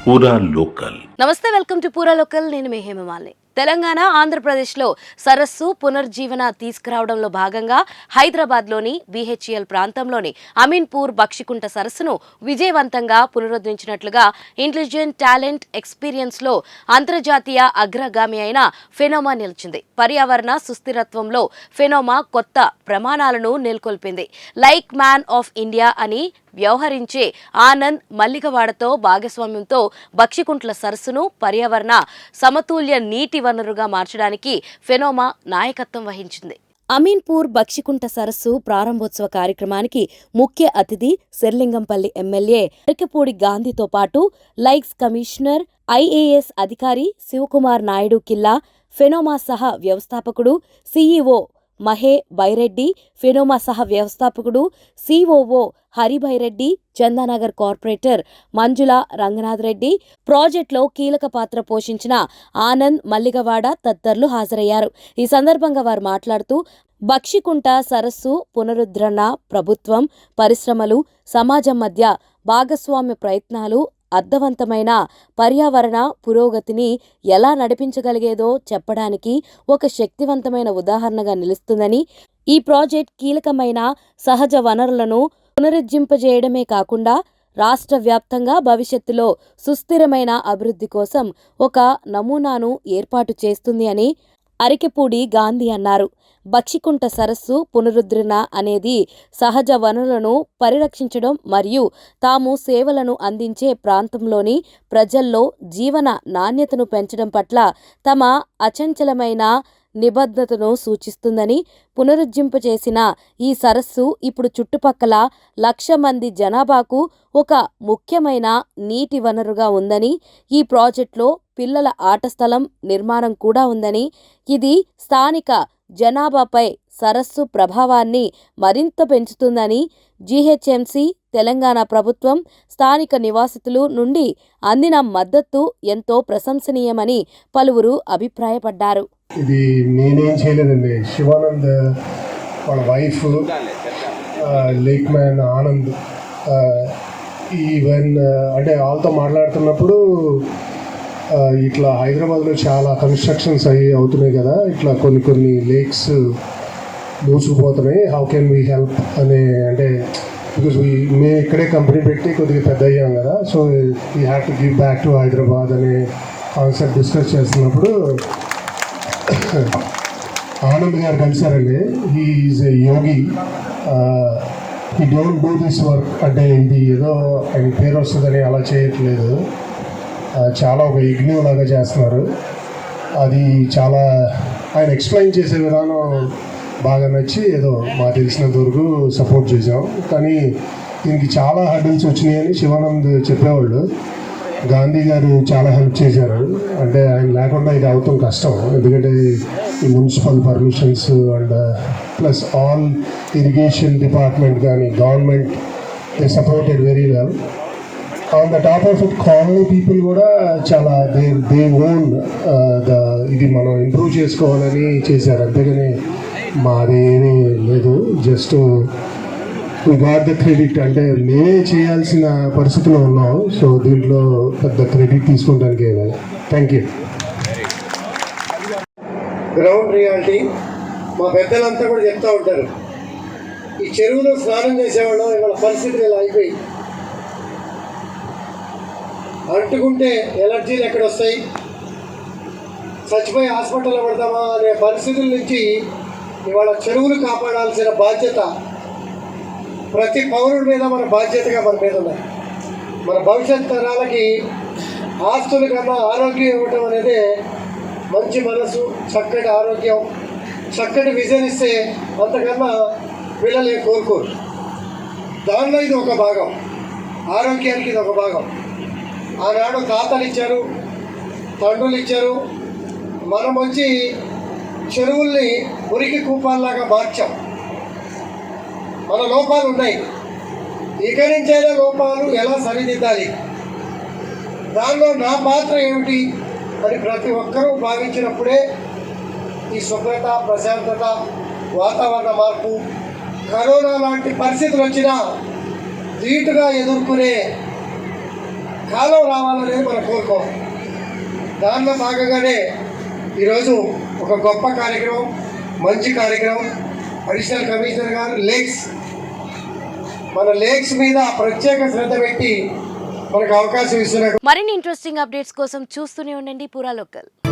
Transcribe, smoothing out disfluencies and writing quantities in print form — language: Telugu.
పూరా లోకల్. నమస్తే, వెల్కమ్ టు పూరా లోకల్. నేను మీ హేమమాలిని. తెలంగాణ, ఆంధ్రప్రదేశ్లో సరస్సు పునర్జీవన తీసుకురావడంలో భాగంగా హైదరాబాద్లోని BHEL ప్రాంతంలోని అమీన్పూర్ బక్షికుంట సరస్సును విజయవంతంగా పునరుద్ధరించినట్లుగా ఇంటెలిజెంట్ టాలెంట్ ఎక్స్పీరియన్స్లో అంతర్జాతీయ అగ్రగామి అయిన ఫెనోమా నిలిచింది. పర్యావరణ సుస్థిరత్వంలో ఫెనోమా కొత్త ప్రమాణాలను నెలకొల్పింది. లైక్ మ్యాన్ ఆఫ్ ఇండియా అని వ్యవహరించే ఆనంద్ మల్లిగవాడతో భాగస్వామ్యంతో బక్షికుంట్ల సరస్సును పర్యావరణ సమతుల్య నీటి వనరుగా మార్చడానికి ఫెనోమా నాయకత్వం వహించింది. అమీన్పూర్ బక్షికుంట సరస్సు ప్రారంభోత్సవ కార్యక్రమానికి ముఖ్య అతిథి శర్లింగంపల్లి ఎమ్మెల్యే అరికపూడి గాంధీతో పాటు లైక్స్ కమిషనర్, IAS అధికారి శివకుమార్ నాయుడు కిల్లా, ఫెనోమా సహ వ్యవస్థాపకుడు CEO మహే బైరెడ్డి, ఫెనోమా సహ వ్యవస్థాపకుడు COO హరిభైరెడ్డి, చందానగర్ కార్పొరేటర్ మంజుల రంగనాథ్ రెడ్డి, ప్రాజెక్టులో కీలక పాత్ర పోషించిన ఆనంద్ మల్లిగవాడ తదితరులు హాజరయ్యారు. ఈ సందర్భంగా వారు మాట్లాడుతూ బక్షికుంట సరస్సు పునరుద్ధరణ ప్రభుత్వం, పరిశ్రమలు, సమాజం మధ్య భాగస్వామ్య ప్రయత్నాలు అర్థవంతమైన పర్యావరణ పురోగతిని ఎలా నడిపించగలిగేదో చెప్పడానికి ఒక శక్తివంతమైన ఉదాహరణగా నిలుస్తుందని, ఈ ప్రాజెక్ట్ కీలకమైన సహజ వనరులను పునరుజ్జింపజేయడమే కాకుండా రాష్ట్ర వ్యాప్తంగా భవిష్యత్తులో సుస్థిరమైన అభివృద్ధి కోసం ఒక నమూనాను ఏర్పాటు చేస్తుంది అని అరికెపూడి గాంధీ అన్నారు. బక్షికుంట సరస్సు పునరుద్ధరణ అనేది సహజ వనరులను పరిరక్షించడం మరియు తాము సేవలను అందించే ప్రాంతంలోని ప్రజల్లో జీవన నాణ్యతను పెంచడం పట్ల తమ అచంచలమైన నిబద్ధతను సూచిస్తుందని, పునరుజ్జింపచేసిన ఈ సరస్సు ఇప్పుడు చుట్టుపక్కల 1,00,000 మంది జనాభాకు ఒక ముఖ్యమైన నీటి వనరుగా ఉందని, ఈ ప్రాజెక్టులో పిల్లల ఆట స్థలం నిర్మాణం కూడా ఉందని, ఇది స్థానిక జనాభాపై సరస్సు ప్రభావాన్ని మరింత పెంచుతుందని, GHMC, తెలంగాణ ప్రభుత్వం, స్థానిక నివాసితులు నుండి అందిన మద్దతు ఎంతో ప్రశంసనీయమని పలువురు అభిప్రాయపడ్డారు. ఇది నేనేం చేయలేదండి. శివానంద్ వాళ్ళ wife lake man Anand even అంటే వాళ్ళతో మాట్లాడుతున్నప్పుడు ఇట్లా హైదరాబాద్లో చాలా కన్స్ట్రక్షన్స్ అవుతున్నాయి కదా, ఇట్లా కొన్ని లేక్స్ మూసుకుపోతున్నాయి, హౌ కెన్ వీ హెల్ప్ అనే, అంటే బికాజ్ మేము ఇక్కడే కంపెనీ పెట్టి కొద్దిగా పెద్ద అయ్యాం కదా, so we have to give back to Hyderabad అనే కాన్సెప్ట్ డిస్కస్ చేస్తున్నప్పుడు ఆనంద్ గారు కలిశారండి. He is a yogi. He don't do this work అంటే ఇది ఏదో ఆయన పేరు వస్తుందని అలా చేయట్లేదు, చాలా ఒక యజ్ఞం లాగా చేస్తున్నారు. అది చాలా ఆయన ఎక్స్ప్లెయిన్ చేసే విధానం బాగా నచ్చి ఏదో మాకు తెలిసినంత వరకు సపోర్ట్ చేసాం. కానీ దీనికి చాలా హర్డిల్స్ వచ్చినాయని శివానంద్ చెప్పేవాళ్ళు. గాంధీ గారు చాలా హెల్ప్ చేశారు. అంటే ఆయన లేకుండా ఇది అవటం కష్టం, ఎందుకంటే ఈ municipal permissions and plus all irrigation department కానీ government they supported very well. On the top of it colony people కూడా చాలా దే ఓన్ ఇది మనం ఇంప్రూవ్ చేసుకోవాలని చేశారు, అంతేగాని మాదేమీ లేదు. Just we got the credit, అంటే మేమే చేయాల్సిన పరిస్థితిలో ఉన్నాం. సో దీంట్లో పెద్ద క్రెడిట్ తీసుకుంటానికి థ్యాంక్ యూ. గ్రౌండ్ రియాలిటీ మా పెద్దలంతా కూడా చెప్తూ ఉంటారు, ఈ చెరువులో స్నానం చేసేవాళ్ళం ఇవాళ పరిస్థితులు ఇలా అయిపోయి, అంటుకుంటే ఎలర్జీలు ఎక్కడొస్తాయి, చచ్చిపోయి హాస్పిటల్లో పడతామా అనే పరిస్థితుల నుంచి ఇవాళ చెరువులు కాపాడాల్సిన బాధ్యత ప్రతి పౌరుడి మీద మన బాధ్యతగా మన మీద ఉన్నాయి. మన భవిష్యత్ తరాలకి ఆస్తుల కన్నా ఆరోగ్యం ఇవ్వటం అనేది మంచి మనసు, చక్కటి ఆరోగ్యం, చక్కటి విజన్ ఇస్తే అంతకన్నా పిల్లలు కోరుకోరు. దానిలో ఇది ఒక భాగం, ఆరోగ్యానికి ఇది ఒక భాగం. ఆనాడు తాతలు ఇచ్చారు, తండ్రులు ఇచ్చారు, మనం వచ్చి చెరువుల్ని ఉరికి కూపాల్లాగా మార్చాం. మన లోపాలు ఉన్నాయి, ఇక నుంచైనా లోపాలు ఎలా సరిదిద్దాలి, దానిలో నా పాత్ర ఏమిటి అని ప్రతి ఒక్కరూ భావించినప్పుడే ఈ శుభ్రత, ప్రశాంతత, వాతావరణ మార్పు, కరోనా లాంటి పరిస్థితులు వచ్చినా ధీటుగా ఎదుర్కొనే కాలం రావాలనేది మన కోరుకో. దానిలో భాగంగానే ఈరోజు ఒక గొప్ప కార్యక్రమం, మంచి కార్యక్రమం. అడిషనల్ కమిషనర్ గారు మన లేక్స్ మీద ప్రత్యేక శ్రద్ధ పెట్టి మనకు అవకాశం ఇస్తున్నారు. మరిన్ని ఇంట్రెస్టింగ్ అప్డేట్స్ కోసం చూస్తూనే ఉండండి పూరా లోకల్.